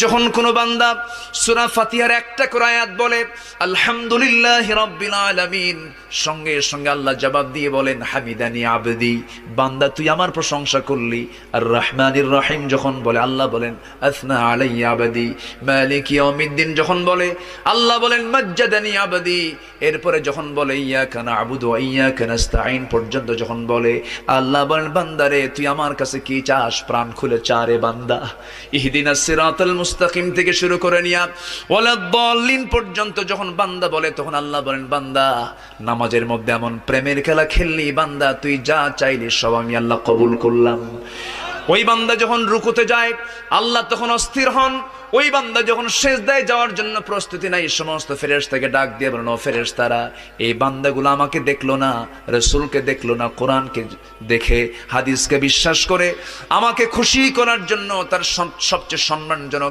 যখন কোনো বান্দা সূরা ফাতিহার একটা করে আয়াত বলে আলহামদুলিল্লাহি রাব্বিল আলামিন, সঙ্গে সঙ্গে আল্লাহ জবাব দিয়ে বলেন হামিদানি আবদি, বান্দা তুই আমার প্রশংসা করলি। আর রহমানির রহিম যখন বলে আল্লাহ বলেন আসনা আলাইয়া আবদি। মালিক ইয়াউমিদ্দিন যখন বলে আল্লাহ বলেন মাজ্জাদানি আবদি। এরপরে যখন বলে ইয়াকা না'বুদু ওয়া ইয়াকা নাস্তাঈন পর্যন্ত যখন বলে আল্লাহ বলেন বান্দারে তুই আমার কাছে কি চাস, প্রাণ খুলে চারে বান্দা। ইহদিনাস সিরাতাল মুস্তাকিম থেকে শুরু করে নিয়া ওয়ালাদ-দাল্লিন পর্যন্ত যখন বান্দা বলে তখন আল্লাহ বলেন বান্দা নামাজের মধ্যে এমন প্রেমের খেলা খেললি বান্দা, তুই যা চাইলি সব আমি আল্লাহ কবুল করলাম। ওই বান্দা যখন রুকুতে যায় আল্লাহ তখন অস্থির হন। ওই বান্দা যখন সিজদায় যাওয়ার জন্য প্রস্তুতি নাই, সমস্ত ফেরেশতাকে ডাক দিয়ে বলেন ও ফেরেশতারা, এই বান্দাগুলো আমাকে দেখলো না, রাসূলকে দেখলো না, কোরআনকে দেখে হাদিসকে বিশ্বাস করে আমাকে খুশি করার জন্য তার সবচেয়ে সম্মানজনক